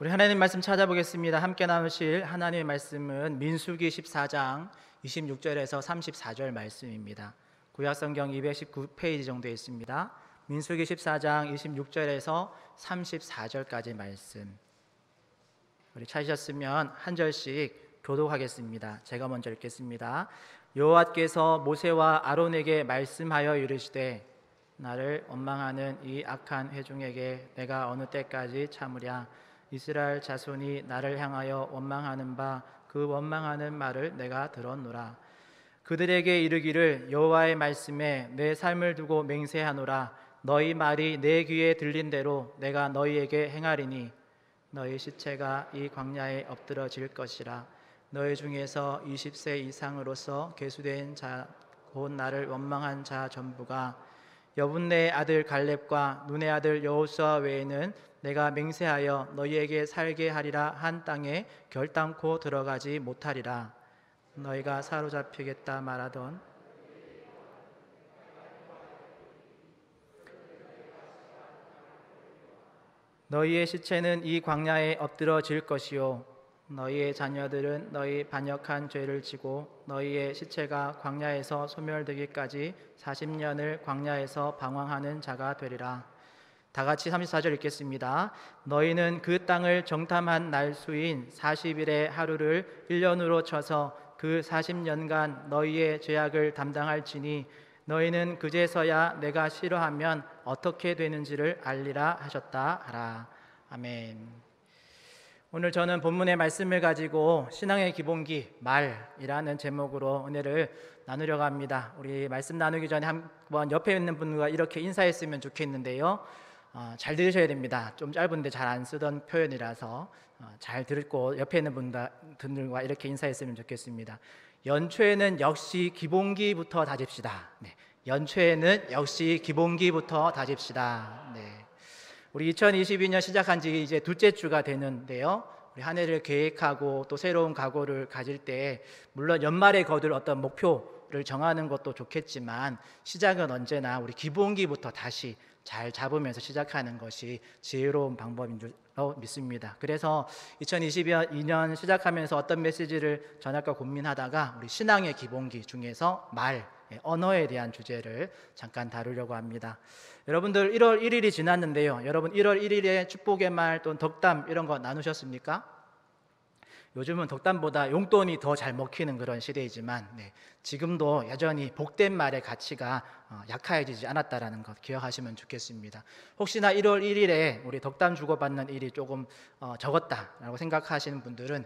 우리 하나님 말씀 찾아보겠습니다. 함께 나누실 하나님의 말씀은 민수기 14장 26절에서 34절 말씀입니다. 구약성경 219페이지 정도에 있습니다. 민수기 14장 26절에서 34절까지 말씀. 우리 찾으셨으면 한 절씩 교독하겠습니다. 제가 먼저 읽겠습니다. 여호와께서 모세와 아론에게 말씀하여 이르시되 나를 원망하는 이 악한 회중에게 내가 어느 때까지 참으랴. 이스라엘 자손이 나를 향하여 원망하는 바 그 원망하는 말을 내가 들었노라. 그들에게 이르기를 여호와의 말씀에 내 삶을 두고 맹세하노라. 너희 말이 내 귀에 들린 대로 내가 너희에게 행하리니 너희 시체가 이 광야에 엎드러질 것이라. 너희 중에서 20세 이상으로서 계수된 자 곧 나를 원망한 자 전부가 여분네의 아들 갈렙과 눈의 아들 여호수아 외에는 내가 맹세하여 너희에게 살게 하리라 한 땅에 결단코 들어가지 못하리라. 너희가 사로잡히겠다 말하던 너희의 시체는 이 광야에 엎드러질 것이요 너희의 자녀들은 너희 반역한 죄를 지고 너희의 시체가 광야에서 소멸되기까지 40년을 광야에서 방황하는 자가 되리라. 다 같이 34절 읽겠습니다. 너희는 그 땅을 정탐한 날 수인 40일의 하루를 1년으로 쳐서 그 40년간 너희의 죄악을 담당할지니 너희는 그제서야 내가 싫어하면 어떻게 되는지를 알리라 하셨다 하라. 아멘. 오늘 저는 본문의 말씀을 가지고 신앙의 기본기 말이라는 제목으로 은혜를 나누려고 합니다. 우리 말씀 나누기 전에 한번 옆에 있는 분과 이렇게 인사했으면 좋겠는데요. 잘 들으셔야 됩니다. 좀 짧은데 잘 안 쓰던 표현이라서 잘 듣고 옆에 있는 분들과 이렇게 인사했으면 좋겠습니다. 연초에는 역시 기본기부터 다집시다. 네. 연초에는 역시 기본기부터 다집시다. 네. 우리 2022년 시작한 지 이제 둘째 주가 되는데요. 우리 한 해를 계획하고 또 새로운 각오를 가질 때 물론 연말에 거둘 어떤 목표를 정하는 것도 좋겠지만 시작은 언제나 우리 기본기부터 다시 잘 잡으면서 시작하는 것이 지혜로운 방법인 줄 믿습니다. 그래서 2022년 시작하면서 어떤 메시지를 전할까 고민하다가 우리 신앙의 기본기 중에서 말, 언어에 대한 주제를 잠깐 다루려고 합니다. 여러분들 1월 1일이 지났는데요. 여러분 1월 1일에 축복의 말 또는 덕담 이런 거 나누셨습니까? 요즘은 덕담보다 용돈이 더 잘 먹히는 그런 시대이지만 지금도 여전히 복된 말의 가치가 약해지지 않았다는 것 기억하시면 좋겠습니다. 혹시나 1월 1일에 우리 덕담 주고받는 일이 조금 적었다라고 생각하시는 분들은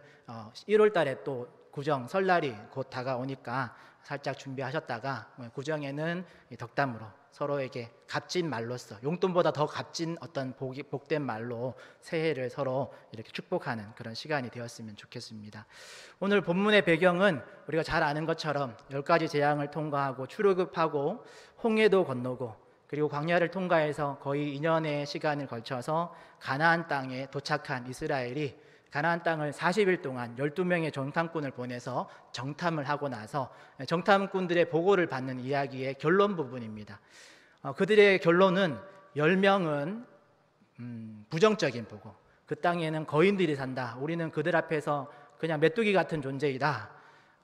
1월 달에 또 구정 설날이 곧 다가오니까 살짝 준비하셨다가 구정에는 덕담으로 서로에게 값진 말로써 용돈보다 더 값진 어떤 복된 말로 새해를 서로 이렇게 축복하는 그런 시간이 되었으면 좋겠습니다. 오늘 본문의 배경은 우리가 잘 아는 것처럼 10가지 재앙을 통과하고 출애굽하고 홍해도 건너고 그리고 광야를 통과해서 거의 2년의 시간을 걸쳐서 가나안 땅에 도착한 이스라엘이 가나안 땅을 40일 동안 12명의 정탐꾼을 보내서 정탐을 하고 나서 정탐꾼들의 보고를 받는 이야기의 결론 부분입니다. 그들의 결론은 10명은 부정적인 보고, 그 땅에는 거인들이 산다, 우리는 그들 앞에서 그냥 메뚜기 같은 존재이다.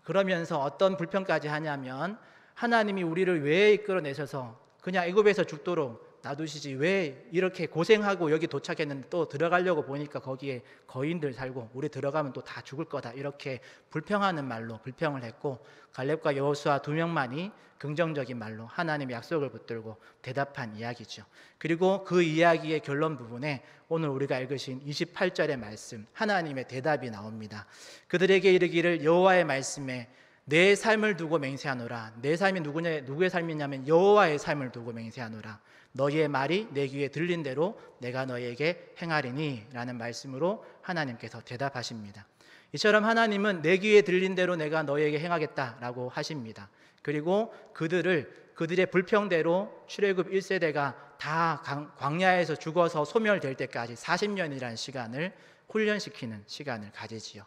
그러면서 어떤 불평까지 하냐면 하나님이 우리를 왜 이끌어내셔서 그냥 애굽에서 죽도록 놔두시지 왜 이렇게 고생하고 여기 도착했는데 또 들어가려고 보니까 거기에 거인들 살고 우리 들어가면 또 다 죽을 거다, 이렇게 불평하는 말로 불평을 했고, 갈렙과 여호수아 2명만이 긍정적인 말로 하나님의 약속을 붙들고 대답한 이야기죠. 그리고 그 이야기의 결론 부분에 오늘 우리가 읽으신 28절의 말씀, 하나님의 대답이 나옵니다. 그들에게 이르기를 여호와의 말씀에 내 삶을 두고 맹세하노라. 내 삶이 누구의 삶이냐면 여호와의 삶을 두고 맹세하노라. 너희의 말이 내 귀에 들린 대로 내가 너희에게 행하리니 라는 말씀으로 하나님께서 대답하십니다. 이처럼 하나님은 내 귀에 들린 대로 내가 너희에게 행하겠다라고 하십니다. 그리고 그들의 불평대로 출애굽 1세대가 다 광야에서 죽어서 소멸될 때까지 40년이라는 시간을 훈련시키는 시간을 가지지요.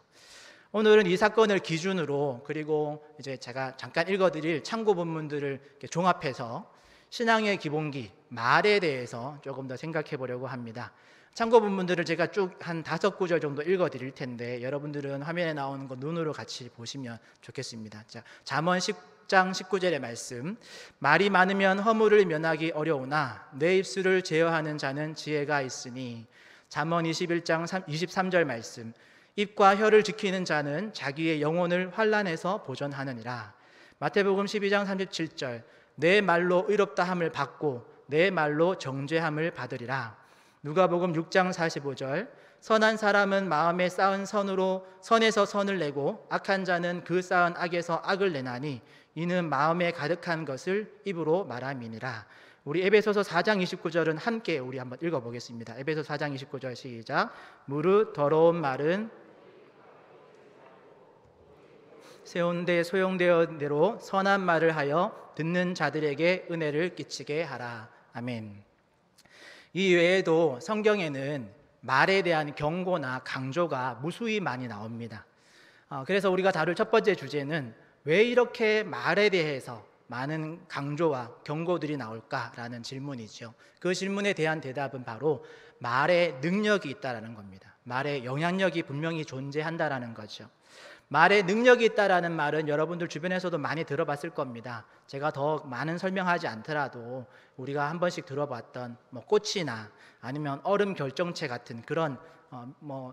오늘은 이 사건을 기준으로 그리고 이제 제가 잠깐 읽어드릴 참고 본문들을 종합해서 신앙의 기본기 말에 대해서 조금 더 생각해 보려고 합니다. 참고 본문들을 제가 쭉 한 5구절 정도 읽어 드릴 텐데 여러분들은 화면에 나오는 거 눈으로 같이 보시면 좋겠습니다. 자, 잠언 10장 19절의 말씀. 말이 많으면 허물을 면하기 어려우나 내 입술을 제어하는 자는 지혜가 있으니. 잠언 21장 23절 말씀. 입과 혀를 지키는 자는 자기의 영혼을 환난에서 보전하느니라. 마태복음 12장 37절. 내 말로 의롭다함을 받고 내 말로 정죄함을 받으리라. 누가복음 6장 45절. 선한 사람은 마음에 쌓은 선에서 선을 내고 악한 자는 그 쌓은 악에서 악을 내나니 이는 마음에 가득한 것을 입으로 말함이니라. 우리 에베소서 4장 29절은 함께 우리 한번 읽어보겠습니다. 에베소 4장 29절 시작. 무릇 더러운 말은 세운데 소용되어 대로 선한 말을 하여 듣는 자들에게 은혜를 끼치게 하라. 아멘. 이 외에도 성경에는 말에 대한 경고나 강조가 무수히 많이 나옵니다. 그래서 우리가 다룰 첫 번째 주제는 왜 이렇게 말에 대해서 많은 강조와 경고들이 나올까라는 질문이죠. 그 질문에 대한 대답은 바로 말에 능력이 있다라는 겁니다. 말에 영향력이 분명히 존재한다라는 거죠. 말에 능력이 있다라는 말은 여러분들 주변에서도 많이 들어봤을 겁니다. 제가 더 많은 설명하지 않더라도 우리가 한 번씩 들어봤던 꽃이나 아니면 얼음 결정체 같은 그런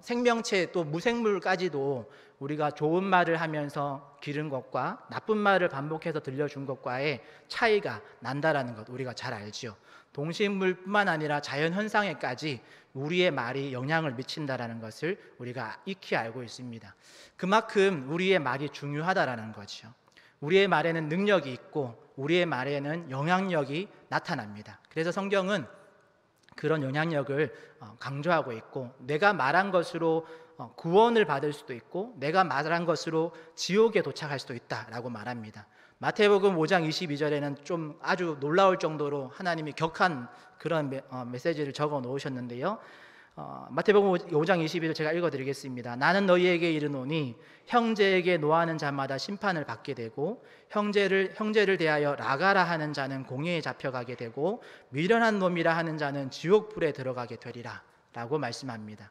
생명체 또 무생물까지도 우리가 좋은 말을 하면서 기른 것과 나쁜 말을 반복해서 들려준 것과의 차이가 난다라는 것 우리가 잘 알죠. 동식물뿐만 아니라 자연 현상에까지 우리의 말이 영향을 미친다라는 것을 우리가 익히 알고 있습니다. 그만큼 우리의 말이 중요하다라는 거죠. 우리의 말에는 능력이 있고 우리의 말에는 영향력이 나타납니다. 그래서 성경은 그런 영향력을 강조하고 있고 내가 말한 것으로 구원을 받을 수도 있고 내가 말한 것으로 지옥에 도착할 수도 있다라고 말합니다. 마태복음 5장 22절에는 좀 아주 놀라울 정도로 하나님이 격한 그런 메시지를 적어 놓으셨는데요. 마태복음 5장 22절 제가 읽어드리겠습니다. 나는 너희에게 이르노니 형제에게 노하는 자마다 심판을 받게 되고 형제를 대하여 라가라 하는 자는 공회에 잡혀가게 되고 미련한 놈이라 하는 자는 지옥불에 들어가게 되리라 라고 말씀합니다.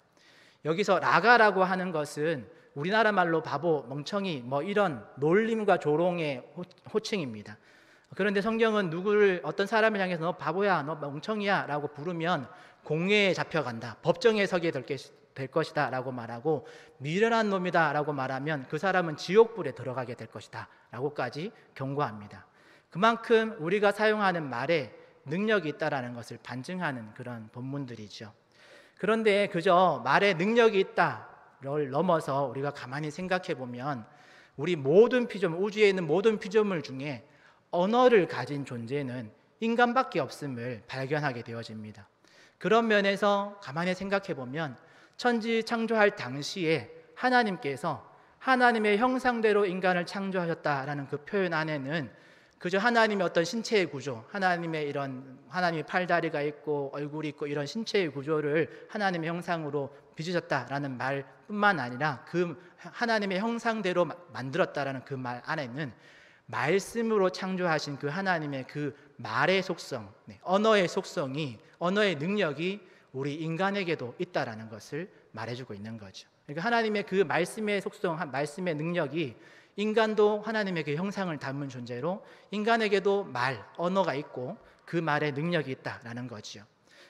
여기서 라가라고 하는 것은 우리나라 말로 바보, 멍청이 이런 놀림과 조롱의 호칭입니다. 그런데 성경은 어떤 사람을 향해서 너 바보야, 너 멍청이야 라고 부르면 공회에 잡혀간다, 법정에 서게 될 것이다 라고 말하고 미련한 놈이다 라고 말하면 그 사람은 지옥불에 들어가게 될 것이다 라고까지 경고합니다. 그만큼 우리가 사용하는 말에 능력이 있다는 것을 반증하는 그런 본문들이죠. 그런데 그저 말에 능력이 있다를 넘어서 우리가 가만히 생각해 보면 우리 모든 피조물, 우주에 있는 모든 피조물 중에 언어를 가진 존재는 인간밖에 없음을 발견하게 되어집니다. 그런 면에서 가만히 생각해 보면 천지 창조할 당시에 하나님께서 하나님의 형상대로 인간을 창조하셨다라는 그 표현 안에는 그저 하나님의 어떤 신체의 구조, 하나님의 팔다리가 있고 얼굴이 있고 이런 신체의 구조를 하나님의 형상으로 빚으셨다라는 말뿐만 아니라 그 하나님의 형상대로 만들었다라는 그 말 안에는 말씀으로 창조하신 그 하나님의 그 말의 속성, 언어의 속성이, 언어의 능력이 우리 인간에게도 있다라는 것을 말해주고 있는 거죠. 그러니까 하나님의 그 말씀의 속성, 말씀의 능력이 인간도 하나님의 그 형상을 담은 존재로 인간에게도 언어가 있고 그 말에 능력이 있다라는 거죠.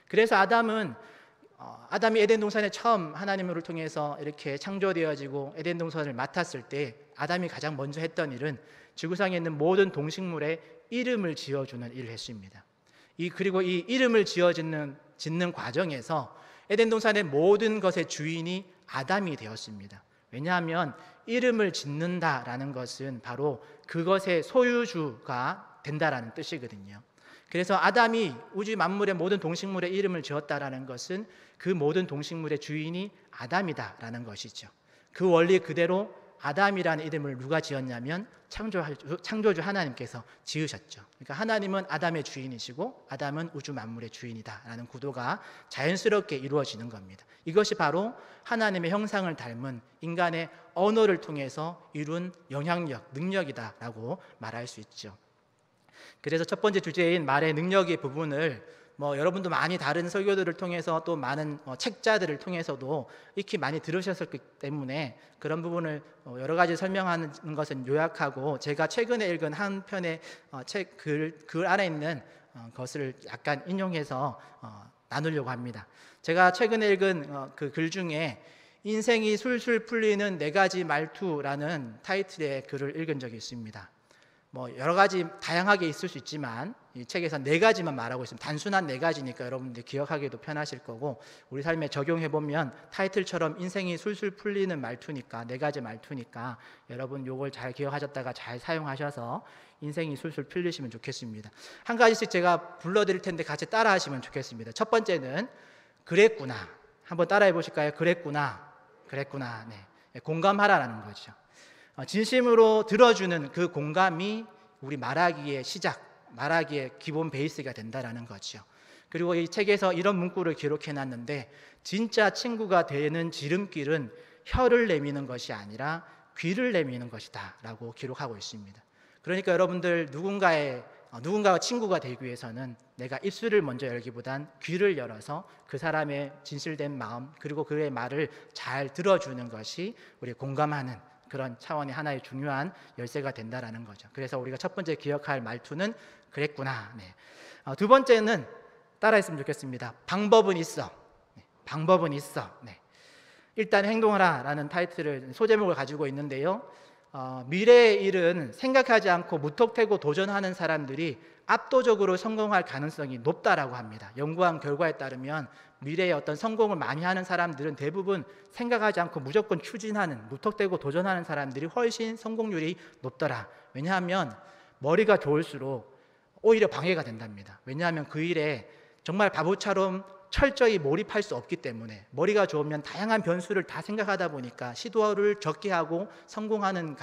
그래서 아담이 에덴 동산에 처음 하나님을 통해서 이렇게 창조되어지고 에덴 동산을 맡았을 때 아담이 가장 먼저 했던 일은 지구상에 있는 모든 동식물에 이름을 지어주는 일을 했습니다. 그리고 이 이름을 짓는 과정에서 에덴 동산의 모든 것의 주인이 아담이 되었습니다. 왜냐하면 이름을 짓는다라는 것은 바로 그것의 소유주가 된다라는 뜻이거든요. 그래서 아담이 우주 만물의 모든 동식물의 이름을 지었다라는 것은 그 모든 동식물의 주인이 아담이다라는 것이죠. 그 원리 그대로 아담이라는 이름을 누가 지었냐면 창조주 하나님께서 지으셨죠. 그러니까 하나님은 아담의 주인이시고 아담은 우주 만물의 주인이다라는 구도가 자연스럽게 이루어지는 겁니다. 이것이 바로 하나님의 형상을 닮은 인간의 언어를 통해서 이룬 영향력, 능력이다라고 말할 수 있죠. 그래서 첫 번째 주제인 말의 능력의 부분을 뭐 여러분도 많이 다른 설교들을 통해서 또 많은 책자들을 통해서도 익히 많이 들으셨기 때문에 그런 부분을 여러 가지 설명하는 것은 요약하고, 제가 최근에 읽은 한 편의 글 안에 있는 것을 약간 인용해서 나누려고 합니다. 제가 최근에 읽은 그 글 중에 인생이 술술 풀리는 4가지 말투라는 타이틀의 글을 읽은 적이 있습니다. 뭐 여러 가지 다양하게 있을 수 있지만 이 책에서 4가지만 말하고 있습니다. 단순한 4가지니까 여러분들 기억하기도 편하실 거고, 우리 삶에 적용해 보면 타이틀처럼 인생이 술술 풀리는 말투니까, 4가지 말투니까 여러분 요걸 잘 기억하셨다가 잘 사용하셔서 인생이 술술 풀리시면 좋겠습니다. 한 가지씩 제가 불러드릴 텐데 같이 따라하시면 좋겠습니다. 첫 번째는 그랬구나. 한번 따라해 보실까요? 그랬구나. 그랬구나. 네. 공감하라라는 거죠. 진심으로 들어주는 그 공감이 우리 말하기의 시작, 말하기의 기본 베이스가 된다라는 거죠. 그리고 이 책에서 이런 문구를 기록해 놨는데, 진짜 친구가 되는 지름길은 혀를 내미는 것이 아니라 귀를 내미는 것이다 라고 기록하고 있습니다. 그러니까 여러분들 누군가와 친구가 되기 위해서는 내가 입술을 먼저 열기보단 귀를 열어서 그 사람의 진실된 마음, 그리고 그의 말을 잘 들어주는 것이 우리 공감하는 그런 차원의 하나의 중요한 열쇠가 된다라는 거죠. 그래서 우리가 첫 번째 기억할 말투는 그랬구나. 네. 두 번째는 따라했으면 좋겠습니다. 방법은 있어. 네. 방법은 있어. 네. 일단 행동하라 라는 타이틀을, 소제목을 가지고 있는데요, 미래의 일은 생각하지 않고 무턱대고 도전하는 사람들이 압도적으로 성공할 가능성이 높다라고 합니다. 연구한 결과에 따르면 미래에 어떤 성공을 많이 하는 사람들은 대부분 생각하지 않고 무조건 추진하는, 무턱대고 도전하는 사람들이 훨씬 성공률이 높더라. 왜냐하면 머리가 좋을수록 오히려 방해가 된답니다. 왜냐하면 그 일에 정말 바보처럼 철저히 몰입할 수 없기 때문에, 머리가 좋으면 다양한 변수를 다 생각하다 보니까 시도를 적게 하고 성공의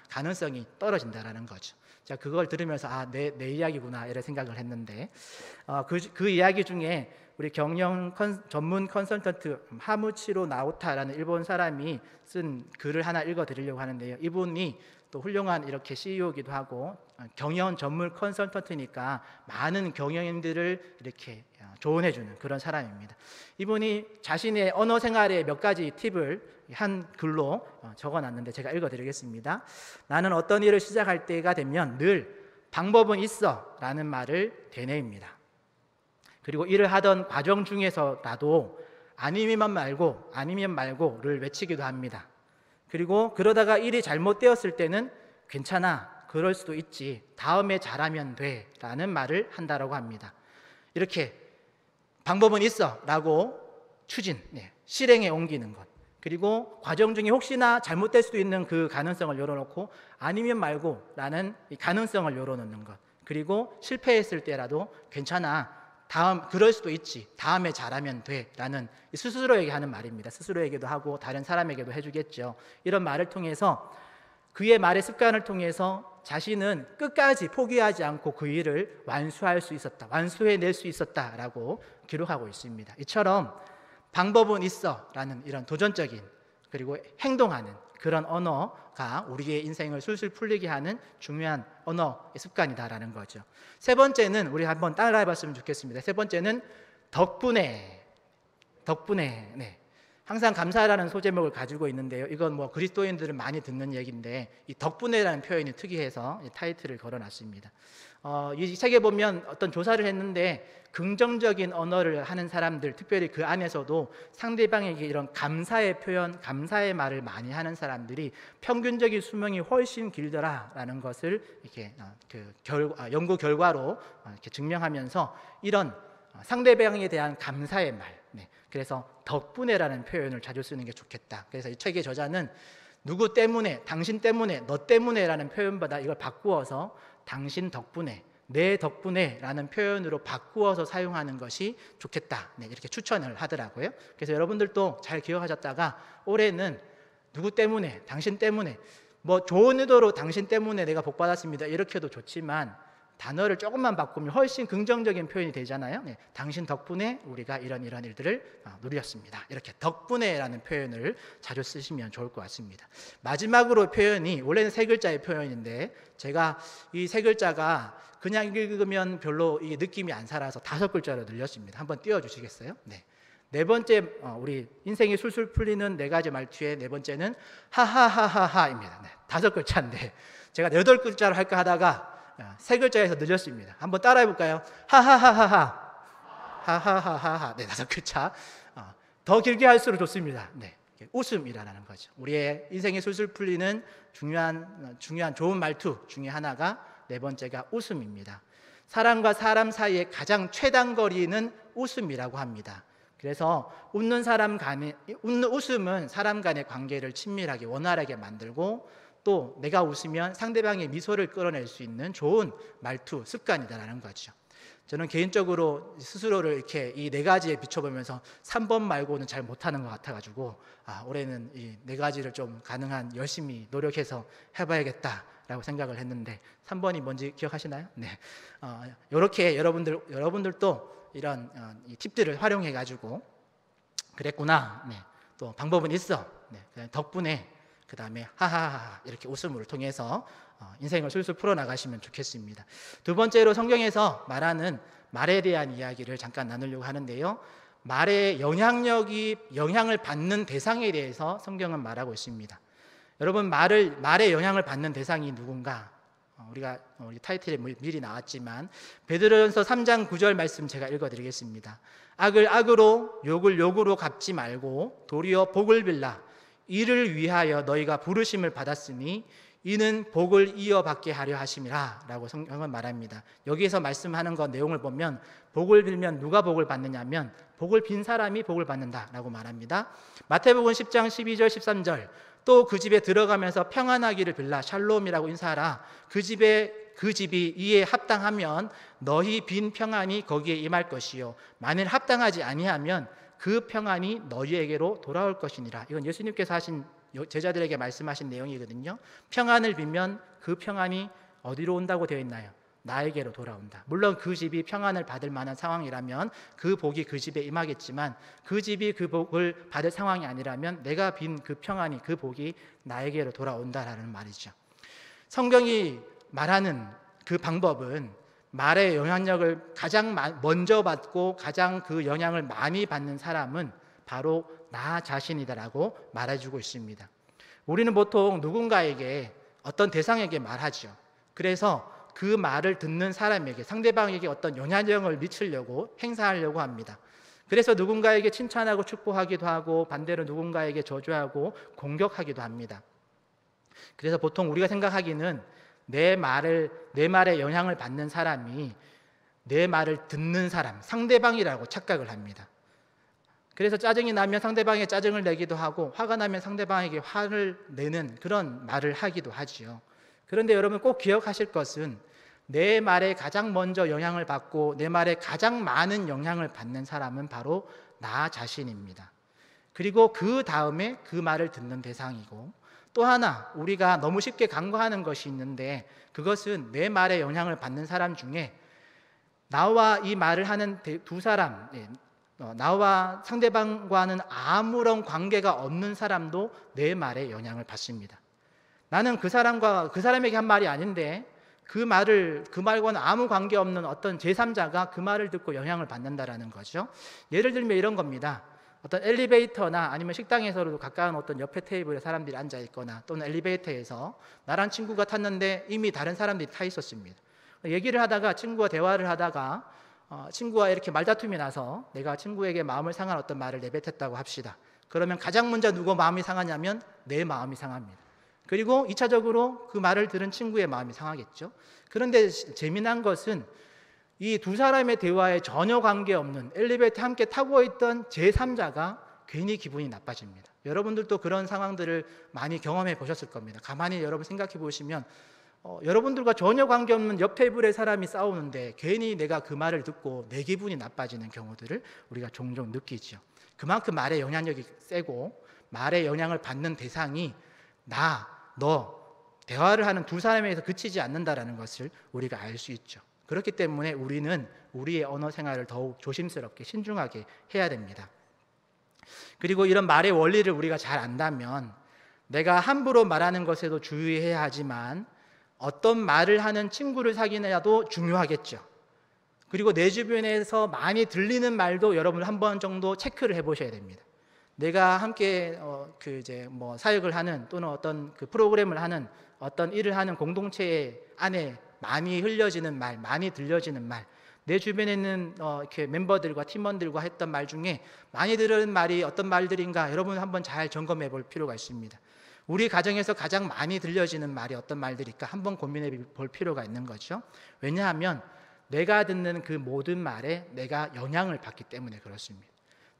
가능성이 떨어진다라는 거죠. 자, 그걸 들으면서 내 이야기구나 이런 생각을 했는데, 그 이야기 중에 우리 경영 전문 컨설턴트 하무치로 나오타라는 일본 사람이 쓴 글을 하나 읽어드리려고 하는데요. 이분이 또 훌륭한 이렇게 CEO이기도 하고 경영 전문 컨설턴트니까 많은 경영인들을 이렇게 조언해주는 그런 사람입니다. 이분이 자신의 언어 생활의 몇 가지 팁을 한 글로 적어놨는데 제가 읽어드리겠습니다. 나는 어떤 일을 시작할 때가 되면 늘 방법은 있어 라는 말을 되뇌입니다. 그리고 일을 하던 과정 중에서라도 아니면 말고를 외치기도 합니다. 그리고 그러다가 일이 잘못되었을 때는 괜찮아, 그럴 수도 있지, 다음에 잘하면 돼 라는 말을 한다라고 합니다. 이렇게 방법은 있어 라고 실행에 옮기는 것, 그리고 과정 중에 혹시나 잘못될 수도 있는 그 가능성을 열어놓고 아니면 말고라는 이 가능성을 열어놓는 것, 그리고 실패했을 때라도 괜찮아, 그럴 수도 있지, 다음에 잘하면 돼 라는 스스로에게 하는 말입니다. 스스로에게도 하고 다른 사람에게도 해주겠죠. 이런 말을 통해서, 그의 말의 습관을 통해서 자신은 끝까지 포기하지 않고 그 일을 완수할 수 있었다, 완수해낼 수 있었다라고 기록하고 있습니다. 이처럼 방법은 있어 라는 이런 도전적인, 그리고 행동하는 그런 언어가 우리의 인생을 술술 풀리게 하는 중요한 언어의 습관이다라는 거죠. 세 번째는 우리 한번 따라해봤으면 좋겠습니다. 세 번째는 덕분에. 네. 항상 감사라는 소제목을 가지고 있는데요, 이건 뭐 그리스도인들은 많이 듣는 얘기인데, 이 덕분에라는 표현이 특이해서 이 타이틀을 걸어놨습니다. 이 책에 보면 어떤 조사를 했는데, 긍정적인 언어를 하는 사람들, 특별히 그 안에서도 상대방에게 이런 감사의 표현, 감사의 말을 많이 하는 사람들이 평균적인 수명이 훨씬 길더라라는 것을 이렇게 연구 결과로 이렇게 증명하면서, 이런 상대방에 대한 감사의 말, 그래서 덕분에라는 표현을 자주 쓰는 게 좋겠다. 그래서 이 책의 저자는 누구 때문에, 당신 때문에, 너 때문에라는 표현보다 이걸 바꾸어서 당신 덕분에, 내 덕분에 라는 표현으로 바꾸어서 사용하는 것이 좋겠다, 이렇게 추천을 하더라고요. 그래서 여러분들도 잘 기억하셨다가 올해는 누구 때문에, 당신 때문에, 뭐 좋은 의도로 당신 때문에 내가 복 받았습니다 이렇게 해도 좋지만, 단어를 조금만 바꾸면 훨씬 긍정적인 표현이 되잖아요. 네, 당신 덕분에 우리가 이런 일들을 누렸습니다. 이렇게 덕분에라는 표현을 자주 쓰시면 좋을 것 같습니다. 마지막으로 표현이 원래는 세 글자의 표현인데 제가 이 세 글자가 그냥 읽으면 별로 이게 느낌이 안 살아서 다섯 글자로 늘렸습니다. 한번 띄워주시겠어요? 네. 네 번째 우리 인생이 술술 풀리는 네 가지 말투의 네 번째는 하하하하하입니다. 네, 다섯 글자인데 제가 여덟 글자로 할까 하다가 세 글자에서 늘렸습니다. 한번 따라해 볼까요? 하하하하하 하하하하하. 네, 다섯 글자. 더 길게 할수록 좋습니다. 네, 웃음이라는 거죠. 우리의 인생이 술술 풀리는 중요한 좋은 말투 중에 하나가 네 번째가 웃음입니다. 사람과 사람 사이의 가장 최단거리는 웃음이라고 합니다. 그래서 웃는 웃음은 사람 간의 관계를 친밀하게 원활하게 만들고 또 내가 웃으면 상대방의 미소를 끌어낼 수 있는 좋은 말투 습관이다라는 거죠. 저는 개인적으로 스스로를 이렇게 이 네 가지에 비춰보면서 3번 말고는 잘 못하는 것 같아가지고 올해는 이 네 가지를 좀 가능한 열심히 노력해서 해봐야겠다라고 생각을 했는데 3번이 뭔지 기억하시나요? 네, 이렇게 여러분들도 이런 이 팁들을 활용해가지고 그랬구나. 네, 또 방법은 있어. 네, 그냥 덕분에 그 다음에 하하하 이렇게 웃음을 통해서 인생을 술술 풀어나가시면 좋겠습니다. 두 번째로 성경에서 말하는 말에 대한 이야기를 잠깐 나누려고 하는데요. 말의 영향을 받는 대상에 대해서 성경은 말하고 있습니다. 여러분 말의 영향을 받는 대상이 누군가? 우리 타이틀에 미리 나왔지만 베드로전서 3장 9절 말씀 제가 읽어드리겠습니다. 악을 악으로 욕을 욕으로 갚지 말고 도리어 복을 빌라 이를 위하여 너희가 부르심을 받았으니 이는 복을 이어받게 하려 하심이라 라고 성경은 말합니다. 여기에서 말씀하는 것 내용을 보면 복을 빌면 누가 복을 받느냐면 복을 빈 사람이 복을 받는다 라고 말합니다. 마태복음 10장 12절 13절 또 그 집에 들어가면서 평안하기를 빌라 샬롬이라고 인사하라. 그 집이 이에 합당하면 너희 빈 평안이 거기에 임할 것이요 만일 합당하지 아니하면 그 평안이 너희에게로 돌아올 것이니라. 이건 예수님께서 하신 제자들에게 말씀하신 내용이거든요. 평안을 빌면 그 평안이 어디로 온다고 되어 있나요? 나에게로 돌아온다. 물론 그 집이 평안을 받을 만한 상황이라면 그 복이 그 집에 임하겠지만 그 집이 그 복을 받을 상황이 아니라면 내가 빈 그 평안이 그 복이 나에게로 돌아온다라는 말이죠. 성경이 말하는 그 방법은 말의 영향력을 가장 먼저 받고 가장 그 영향을 많이 받는 사람은 바로 나 자신이다라고 말해주고 있습니다. 우리는 보통 누군가에게 어떤 대상에게 말하죠. 그래서 그 말을 듣는 사람에게 상대방에게 어떤 영향력을 미치려고 행사하려고 합니다. 그래서 누군가에게 칭찬하고 축복하기도 하고 반대로 누군가에게 저주하고 공격하기도 합니다. 그래서 보통 우리가 생각하기는 내 말에 영향을 받는 사람이 내 말을 듣는 사람, 상대방이라고 착각을 합니다. 그래서 짜증이 나면 상대방에게 짜증을 내기도 하고 화가 나면 상대방에게 화를 내는 그런 말을 하기도 하지요. 그런데 여러분 꼭 기억하실 것은 내 말에 가장 먼저 영향을 받고 내 말에 가장 많은 영향을 받는 사람은 바로 나 자신입니다. 그리고 그 다음에 그 말을 듣는 대상이고 또 하나 우리가 너무 쉽게 간과하는 것이 있는데 그것은 내 말에 영향을 받는 사람 중에 나와 이 말을 하는 두 사람, 나와 상대방과는 아무런 관계가 없는 사람도 내 말에 영향을 받습니다. 나는 그 사람에게 한 말이 아닌데 그 말과는 아무 관계없는 어떤 제3자가 그 말을 듣고 영향을 받는다라는 거죠. 예를 들면 이런 겁니다. 어떤 엘리베이터나 아니면 식당에서도 가까운 어떤 옆에 테이블에 사람들이 앉아 있거나 또는 엘리베이터에서 나랑 친구가 탔는데 이미 다른 사람들이 타 있었습니다. 얘기를 하다가 친구와 대화를 하다가 친구와 이렇게 말다툼이 나서 내가 친구에게 마음을 상한 어떤 말을 내뱉었다고 합시다. 그러면 가장 먼저 누구 마음이 상하냐면 내 마음이 상합니다. 그리고 2차적으로 그 말을 들은 친구의 마음이 상하겠죠. 그런데 재미난 것은 이 두 사람의 대화에 전혀 관계없는 엘리베이터 함께 타고 있던 제3자가 괜히 기분이 나빠집니다. 여러분들도 그런 상황들을 많이 경험해 보셨을 겁니다. 가만히 여러분 생각해 보시면 여러분들과 전혀 관계없는 옆 테이블의 사람이 싸우는데 괜히 내가 그 말을 듣고 내 기분이 나빠지는 경우들을 우리가 종종 느끼죠. 그만큼 말의 영향력이 세고 말의 영향을 받는 대상이 나, 너, 대화를 하는 두 사람에서 그치지 않는다라는 것을 우리가 알 수 있죠. 그렇기 때문에 우리는 우리의 언어 생활을 더욱 조심스럽게 신중하게 해야 됩니다. 그리고 이런 말의 원리를 우리가 잘 안다면 내가 함부로 말하는 것에도 주의해야 하지만 어떤 말을 하는 친구를 사귀느냐도 중요하겠죠. 그리고 내 주변에서 많이 들리는 말도 여러분 한 번 정도 체크를 해보셔야 됩니다. 내가 함께 사역을 하는 또는 어떤 그 프로그램을 하는 어떤 일을 하는 공동체 안에 많이 흘려지는 말, 많이 들려지는 말, 내 주변에 있는 이렇게 멤버들과 팀원들과 했던 말 중에 많이 들은 말이 어떤 말들인가 여러분 한번 잘 점검해 볼 필요가 있습니다. 우리 가정에서 가장 많이 들려지는 말이 어떤 말들일까 한번 고민해 볼 필요가 있는 거죠. 왜냐하면 내가 듣는 그 모든 말에 내가 영향을 받기 때문에 그렇습니다.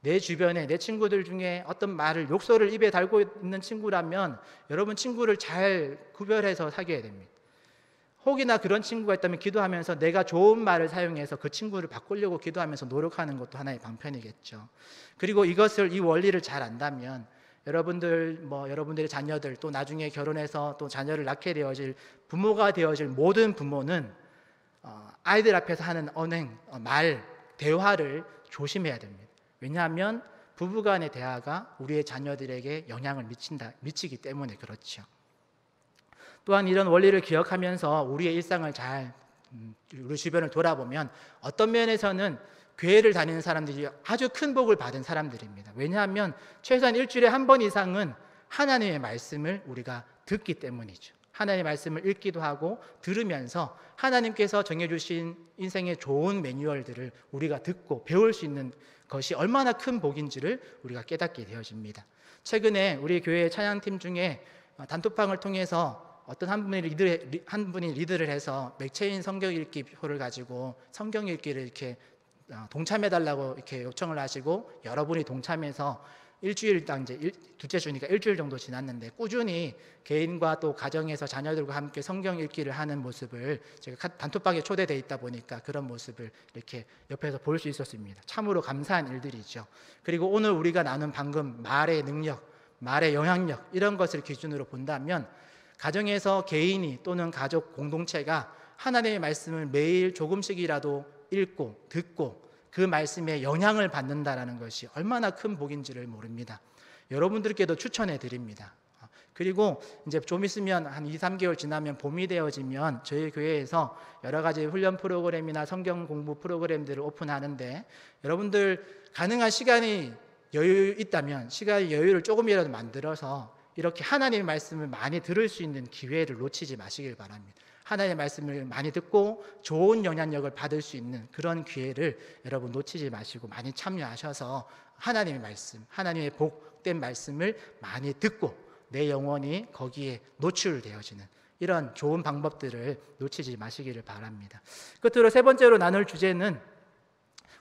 내 주변에 내 친구들 중에 어떤 말을 욕설을 입에 달고 있는 친구라면 여러분 친구를 잘 구별해서 사귀어야 됩니다. 혹이나 그런 친구가 있다면 기도하면서 내가 좋은 말을 사용해서 그 친구를 바꾸려고 기도하면서 노력하는 것도 하나의 방편이겠죠. 그리고 이 원리를 잘 안다면 여러분들의 자녀들 또 나중에 결혼해서 또 자녀를 낳게 되어질 부모가 되어질 모든 부모는 아이들 앞에서 하는 언행, 말, 대화를 조심해야 됩니다. 왜냐하면 부부간의 대화가 우리의 자녀들에게 영향을 미치기 때문에 그렇죠. 또한 이런 원리를 기억하면서 우리의 일상을 잘 우리 주변을 돌아보면 어떤 면에서는 교회를 다니는 사람들이 아주 큰 복을 받은 사람들입니다. 왜냐하면 최소한 일주일에 한 번 이상은 하나님의 말씀을 우리가 듣기 때문이죠. 하나님의 말씀을 읽기도 하고 들으면서 하나님께서 정해주신 인생의 좋은 매뉴얼들을 우리가 듣고 배울 수 있는 것이 얼마나 큰 복인지를 우리가 깨닫게 되어집니다. 최근에 우리 교회 찬양팀 중에 단톡방을 통해서 어떤 한 분이 리드를 해서 맥체인 성경 읽기 표를 가지고 성경 읽기를 이렇게 동참해달라고 이렇게 요청을 하시고 여러분이 동참해서 일주일당 이제 둘째 주니까 일주일 정도 지났는데 꾸준히 개인과 또 가정에서 자녀들과 함께 성경 읽기를 하는 모습을 제가 단톡방에 초대되어 있다 보니까 그런 모습을 이렇게 옆에서 볼 수 있었습니다. 참으로 감사한 일들이죠. 그리고 오늘 우리가 나눈 방금 말의 능력, 말의 영향력 이런 것을 기준으로 본다면 가정에서 개인이 또는 가족 공동체가 하나님의 말씀을 매일 조금씩이라도 읽고 듣고 그 말씀에 영향을 받는다라는 것이 얼마나 큰 복인지를 모릅니다. 여러분들께도 추천해 드립니다. 그리고 이제 좀 있으면 한 2, 3개월 지나면 봄이 되어지면 저희 교회에서 여러 가지 훈련 프로그램이나 성경 공부 프로그램들을 오픈하는데 여러분들 가능한 시간이 여유 있다면 시간의 여유를 조금이라도 만들어서 이렇게 하나님의 말씀을 많이 들을 수 있는 기회를 놓치지 마시길 바랍니다. 하나님의 말씀을 많이 듣고 좋은 영향력을 받을 수 있는 그런 기회를 여러분 놓치지 마시고 많이 참여하셔서 하나님의 말씀, 하나님의 복된 말씀을 많이 듣고 내 영혼이 거기에 노출되어지는 이런 좋은 방법들을 놓치지 마시기를 바랍니다. 끝으로 세 번째로 나눌 주제는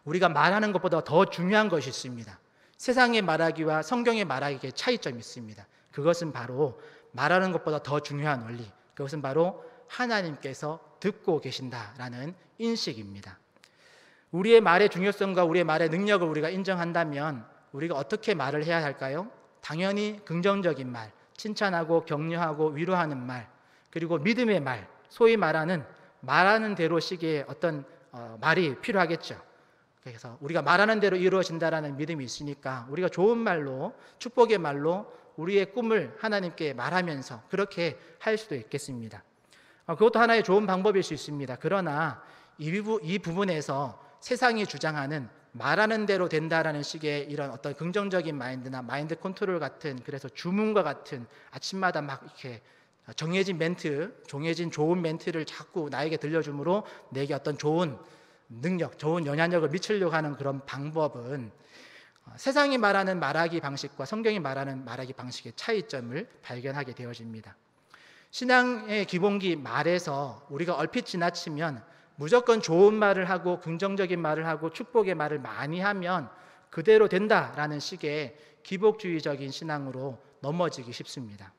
우리가 말하는 것보다 더 중요한 것이 있습니다. 세상의 말하기와 성경의 말하기에 차이점이 있습니다. 그것은 바로 말하는 것보다 더 중요한 원리, 그것은 바로 하나님께서 듣고 계신다라는 인식입니다. 우리의 말의 중요성과 우리의 말의 능력을 우리가 인정한다면 우리가 어떻게 말을 해야 할까요? 당연히 긍정적인 말, 칭찬하고 격려하고 위로하는 말, 그리고 믿음의 말, 소위 말하는 대로식의 어떤 말이 필요하겠죠. 그래서 우리가 말하는 대로 이루어진다라는 믿음이 있으니까 우리가 좋은 말로, 축복의 말로 우리의 꿈을 하나님께 말하면서 그렇게 할 수도 있겠습니다. 그것도 하나의 좋은 방법일 수 있습니다. 그러나 이 부분에서 세상이 주장하는 말하는 대로 된다라는 식의 이런 어떤 긍정적인 마인드나 마인드 컨트롤 같은, 그래서 주문과 같은 아침마다 막 이렇게 정해진 좋은 멘트를 자꾸 나에게 들려주므로 내게 어떤 좋은 능력, 좋은 영향력을 미치려고 하는 그런 방법은 세상이 말하는 말하기 방식과 성경이 말하는 말하기 방식의 차이점을 발견하게 되어집니다. 신앙의 기본기 말에서 우리가 얼핏 지나치면 무조건 좋은 말을 하고 긍정적인 말을 하고 축복의 말을 많이 하면 그대로 된다라는 식의 기복주의적인 신앙으로 넘어지기 쉽습니다.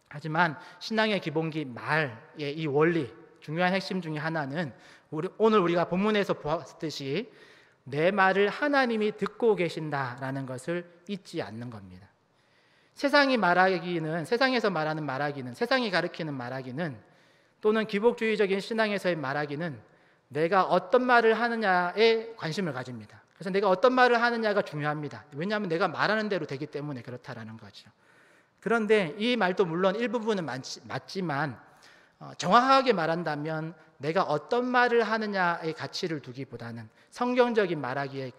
하지만 신앙의 기본기 말의 이 원리, 중요한 핵심 중에 하나는 오늘 우리가 본문에서 보았듯이 내 말을 하나님이 듣고 계신다라는 것을 잊지 않는 겁니다. 세상이 말하기는, 세상에서 말하는 말하기는, 세상이 가르치는 말하기는, 또는 기복주의적인 신앙에서의 말하기는 내가 어떤 말을 하느냐에 관심을 가집니다. 그래서 내가 어떤 말을 하느냐가 중요합니다. 왜냐하면 내가 말하는 대로 되기 때문에 그렇다라는 거죠. 그런데 이 말도 물론 일부분은 맞지만 정확하게 말한다면 내가 어떤 말을 하느냐의 가치를 두기보다는 성경적인 말하기에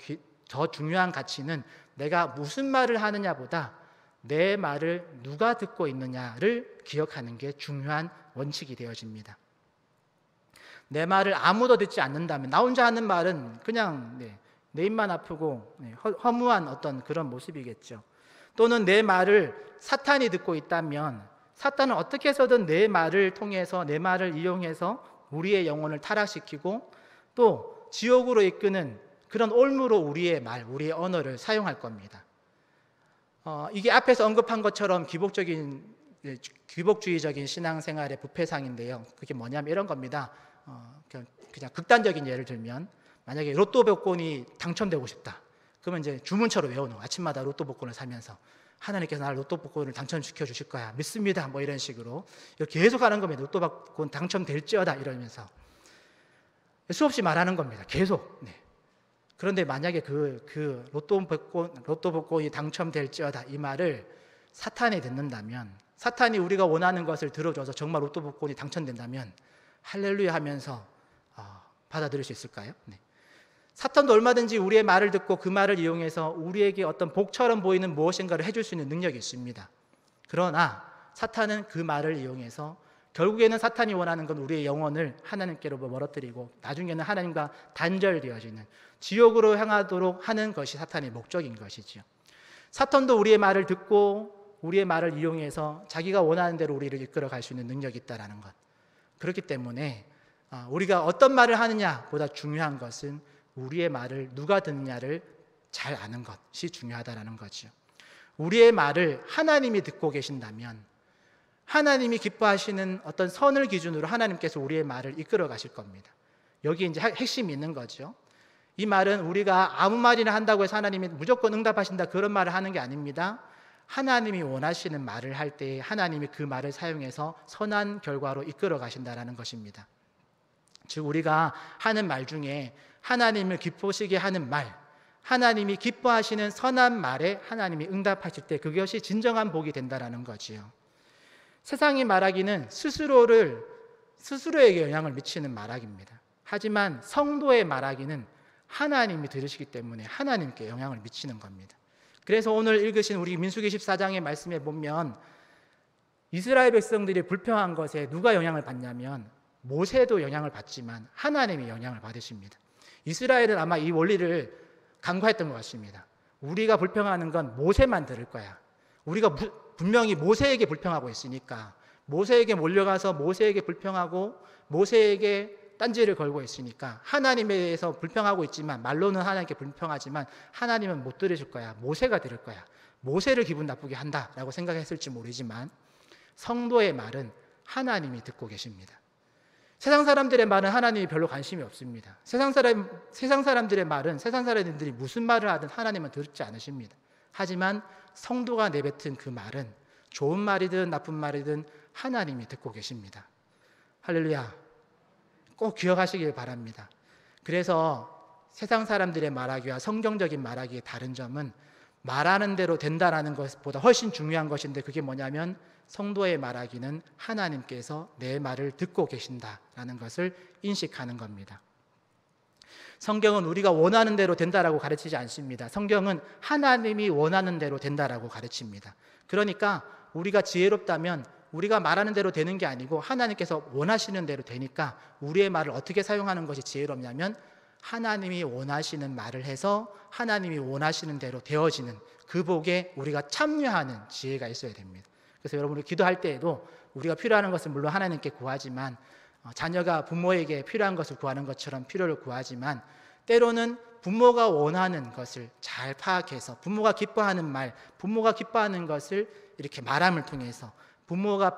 더 중요한 가치는 내가 무슨 말을 하느냐보다 내 말을 누가 듣고 있느냐를 기억하는 게 중요한 원칙이 되어집니다. 내 말을 아무도 듣지 않는다면 나 혼자 하는 말은 그냥 내 입만 아프고 허무한 어떤 그런 모습이겠죠. 또는 내 말을 사탄이 듣고 있다면 사탄은 어떻게 해서든 내 말을 통해서, 내 말을 이용해서 우리의 영혼을 타락시키고 또 지옥으로 이끄는 그런 올무로 우리의 말, 우리의 언어를 사용할 겁니다. 이게 앞에서 언급한 것처럼 기복주의적인 신앙생활의 부패상인데요. 그게 뭐냐면 이런 겁니다. 그냥 극단적인 예를 들면 만약에 로또 복권이 당첨되고 싶다. 그러면 이제 주문처럼 외우는 거예요. 아침마다 로또 복권을 사면서 하나님께서 나를 로또 복권을 당첨시켜 주실 거야. 믿습니다. 뭐 이런 식으로 이렇게 계속 하는 겁니다. 로또 복권 당첨될지어다 이러면서 수없이 말하는 겁니다. 계속. 그런데 만약에 그 로또 복권이 당첨될지어다 이 말을 사탄이 듣는다면, 사탄이 우리가 원하는 것을 들어줘서 정말 로또 복권이 당첨된다면 할렐루야 하면서 받아들일 수 있을까요? 사탄도 얼마든지 우리의 말을 듣고 그 말을 이용해서 우리에게 어떤 복처럼 보이는 무엇인가를 해줄 수 있는 능력이 있습니다. 그러나 사탄은 그 말을 이용해서 결국에는 사탄이 원하는 건 우리의 영혼을 하나님께로 멀어뜨리고 나중에는 하나님과 단절되어지는 지옥으로 향하도록 하는 것이 사탄의 목적인 것이지요. 사탄도 우리의 말을 듣고 우리의 말을 이용해서 자기가 원하는 대로 우리를 이끌어 갈 수 있는 능력이 있다는 것. 그렇기 때문에 우리가 어떤 말을 하느냐보다 중요한 것은 우리의 말을 누가 듣느냐를 잘 아는 것이 중요하다는 거죠. 우리의 말을 하나님이 듣고 계신다면 하나님이 기뻐하시는 어떤 선을 기준으로 하나님께서 우리의 말을 이끌어 가실 겁니다. 여기 이제 핵심이 있는 거죠. 이 말은 우리가 아무 말이나 한다고 해서 하나님이 무조건 응답하신다 그런 말을 하는 게 아닙니다. 하나님이 원하시는 말을 할 때 하나님이 그 말을 사용해서 선한 결과로 이끌어 가신다는 것입니다. 즉 우리가 하는 말 중에 하나님을 기쁘시게 하는 말, 하나님이 기뻐하시는 선한 말에 하나님이 응답하실 때 그것이 진정한 복이 된다는 거지요. 세상이 말하기는 스스로에게 영향을 미치는 말하기입니다. 하지만 성도의 말하기는 하나님이 들으시기 때문에 하나님께 영향을 미치는 겁니다. 그래서 오늘 읽으신 우리 민수기 14장의 말씀에 보면 이스라엘 백성들이 불평한 것에 누가 영향을 받냐면 모세도 영향을 받지만 하나님이 영향을 받으십니다. 이스라엘은 아마 이 원리를 간과했던 것 같습니다. 우리가 불평하는 건 모세만 들을 거야. 우리가 분명히 모세에게 불평하고 있으니까 모세에게 몰려가서 모세에게 불평하고 모세에게 딴지를 걸고 있으니까 하나님에 대해서 불평하고 있지만 말로는 하나님께 불평하지만 하나님은 못 들으실 거야. 모세가 들을 거야. 모세를 기분 나쁘게 한다라고 생각했을지 모르지만 성도의 말은 하나님이 듣고 계십니다. 세상 사람들의 말은 하나님이 별로 관심이 없습니다. 세상 사람들의 말은 세상 사람들이 무슨 말을 하든 하나님은 듣지 않으십니다. 하지만 성도가 내뱉은 그 말은 좋은 말이든 나쁜 말이든 하나님이 듣고 계십니다. 할렐루야. 꼭 기억하시길 바랍니다. 그래서 세상 사람들의 말하기와 성경적인 말하기의 다른 점은 말하는 대로 된다라는 것보다 훨씬 중요한 것인데 그게 뭐냐면 성도의 말하기는 하나님께서 내 말을 듣고 계신다라는 것을 인식하는 겁니다. 성경은 우리가 원하는 대로 된다라고 가르치지 않습니다. 성경은 하나님이 원하는 대로 된다라고 가르칩니다. 그러니까 우리가 지혜롭다면 우리가 말하는 대로 되는 게 아니고 하나님께서 원하시는 대로 되니까 우리의 말을 어떻게 사용하는 것이 지혜롭냐면 하나님이 원하시는 말을 해서 하나님이 원하시는 대로 되어지는 그 복에 우리가 참여하는 지혜가 있어야 됩니다. 그래서 여러분이 기도할 때에도 우리가 필요한 것은 물론 하나님께 구하지만 자녀가 부모에게 필요한 것을 구하는 것처럼 필요를 구하지만 때로는 부모가 원하는 것을 잘 파악해서 부모가 기뻐하는 말, 부모가 기뻐하는 것을 이렇게 말함을 통해서 부모가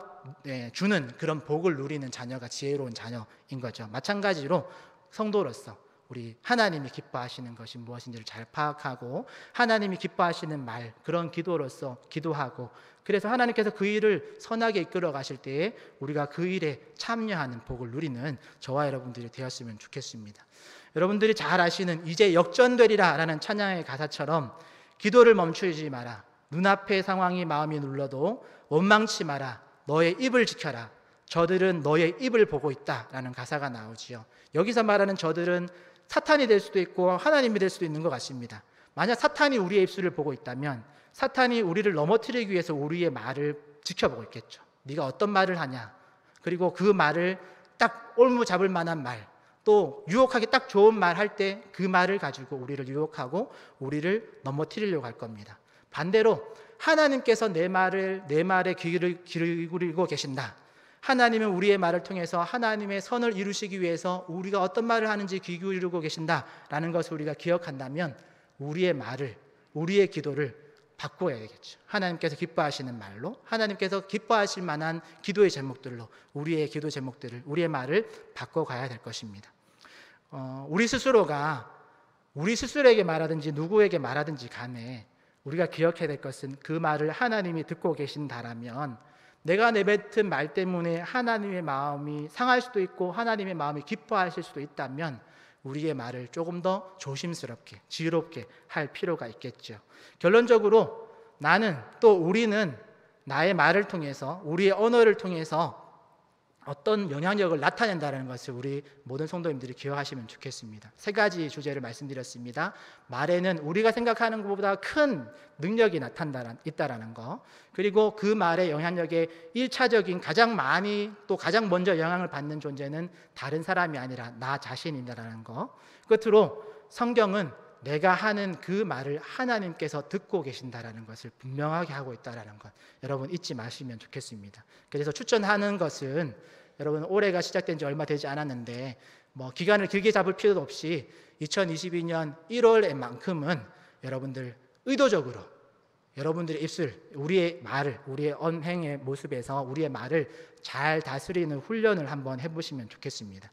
주는 그런 복을 누리는 자녀가 지혜로운 자녀인 거죠. 마찬가지로 성도로서 우리 하나님이 기뻐하시는 것이 무엇인지를 잘 파악하고 하나님이 기뻐하시는 말, 그런 기도로서 기도하고, 그래서 하나님께서 그 일을 선하게 이끌어 가실 때에 우리가 그 일에 참여하는 복을 누리는 저와 여러분들이 되었으면 좋겠습니다. 여러분들이 잘 아시는 이제 역전되리라 라는 찬양의 가사처럼 기도를 멈추지 마라, 눈앞의 상황이 마음이 눌러도 원망치 마라, 너의 입을 지켜라, 저들은 너의 입을 보고 있다 라는 가사가 나오지요. 여기서 말하는 저들은 사탄이 될 수도 있고 하나님이 될 수도 있는 것 같습니다. 만약 사탄이 우리의 입술을 보고 있다면 사탄이 우리를 넘어뜨리기 위해서 우리의 말을 지켜보고 있겠죠. 네가 어떤 말을 하냐, 그리고 그 말을 딱 올무 잡을 만한 말, 또 유혹하기 딱 좋은 말 할 때 그 말을 가지고 우리를 유혹하고 우리를 넘어뜨리려고 할 겁니다. 반대로 하나님께서 내 말에 귀를 기울이고 계신다, 하나님은 우리의 말을 통해서 하나님의 선을 이루시기 위해서 우리가 어떤 말을 하는지 귀 기울이고 계신다라는 것을 우리가 기억한다면 우리의 말을, 우리의 기도를 바꿔야 되겠죠. 하나님께서 기뻐하시는 말로, 하나님께서 기뻐하실 만한 기도의 제목들로 우리의 기도 제목들을, 우리의 말을 바꿔가야 될 것입니다. 우리 스스로에게 말하든지 누구에게 말하든지 간에 우리가 기억해야 될 것은 그 말을 하나님이 듣고 계신다라면 내가 내뱉은 말 때문에 하나님의 마음이 상할 수도 있고 하나님의 마음이 기뻐하실 수도 있다면 우리의 말을 조금 더 조심스럽게, 지혜롭게 할 필요가 있겠죠. 결론적으로 나는, 또 우리는 나의 말을 통해서, 우리의 언어를 통해서 어떤 영향력을 나타낸다는 것을 우리 모든 성도님들이 기억하시면 좋겠습니다. 3가지 주제를 말씀드렸습니다. 말에는 우리가 생각하는 것보다 큰 능력이 있다라는 거, 그리고 그 말의 영향력에 1차적인 가장 많이 또 가장 먼저 영향을 받는 존재는 다른 사람이 아니라 나 자신이다라는 거, 끝으로 성경은 내가 하는 그 말을 하나님께서 듣고 계신다라는 것을 분명하게 하고 있다라는 것, 여러분 잊지 마시면 좋겠습니다. 그래서 추천하는 것은, 여러분 올해가 시작된 지 얼마 되지 않았는데 기간을 길게 잡을 필요도 없이 2022년 1월에만큼은 여러분들 의도적으로 여러분들의 입술, 우리의 말을, 우리의 언행의 모습에서 우리의 말을 잘 다스리는 훈련을 한번 해보시면 좋겠습니다.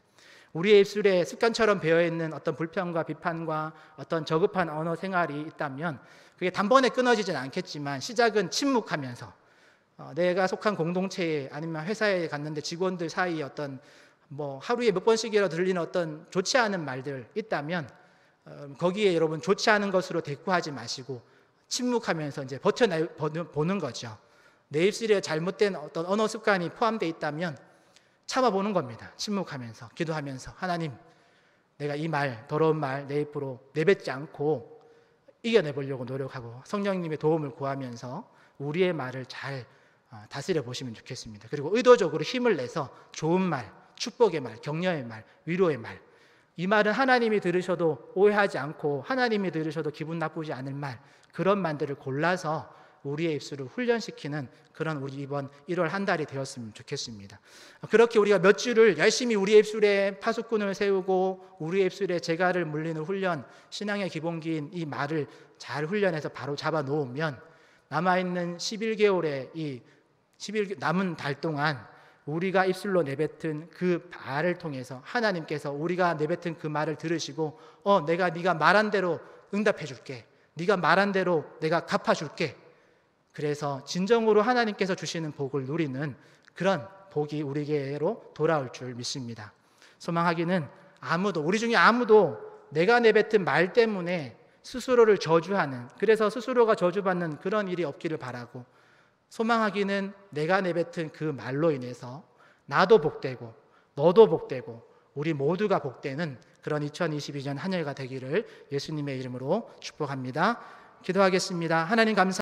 우리의 입술에 습관처럼 배어있는 어떤 불평과 비판과 어떤 저급한 언어 생활이 있다면 그게 단번에 끊어지진 않겠지만 시작은 침묵하면서, 내가 속한 공동체에 아니면 회사에 갔는데 직원들 사이에 어떤 하루에 몇 번씩이라도 들리는 어떤 좋지 않은 말들 있다면 거기에 여러분 좋지 않은 것으로 대꾸하지 마시고 침묵하면서 이제 버텨보는 거죠. 내 입술에 잘못된 어떤 언어 습관이 포함되어 있다면 참아보는 겁니다. 침묵하면서, 기도하면서, 하나님, 내가 이 말, 더러운 말 내 입으로 내뱉지 않고 이겨내보려고 노력하고 성령님의 도움을 구하면서 우리의 말을 잘 다스려 보시면 좋겠습니다. 그리고 의도적으로 힘을 내서 좋은 말, 축복의 말, 격려의 말, 위로의 말, 이 말은 하나님이 들으셔도 오해하지 않고 하나님이 들으셔도 기분 나쁘지 않을 말, 그런 말들을 골라서 우리의 입술을 훈련시키는 그런 우리 이번 1월 한 달이 되었으면 좋겠습니다. 그렇게 우리가 몇 주를 열심히 우리의 입술에 파수꾼을 세우고 우리의 입술에 재갈을 물리는 훈련, 신앙의 기본기인 이 말을 잘 훈련해서 바로 잡아 놓으면 남아있는 11개월의 남은 달 동안 우리가 입술로 내뱉은 그 말을 통해서 하나님께서 우리가 내뱉은 그 말을 들으시고 네가 말한 대로 응답해 줄게, 네가 말한 대로 내가 갚아줄게, 그래서 진정으로 하나님께서 주시는 복을 누리는 그런 복이 우리에게로 돌아올 줄 믿습니다. 소망하기는 우리 중에 아무도 내가 내뱉은 말 때문에 스스로를 저주하는, 그래서 스스로가 저주받는 그런 일이 없기를 바라고, 소망하기는 내가 내뱉은 그 말로 인해서 나도 복되고 너도 복되고 우리 모두가 복되는 그런 2022년 한 해가 되기를 예수님의 이름으로 축복합니다. 기도하겠습니다. 하나님 감사합니다.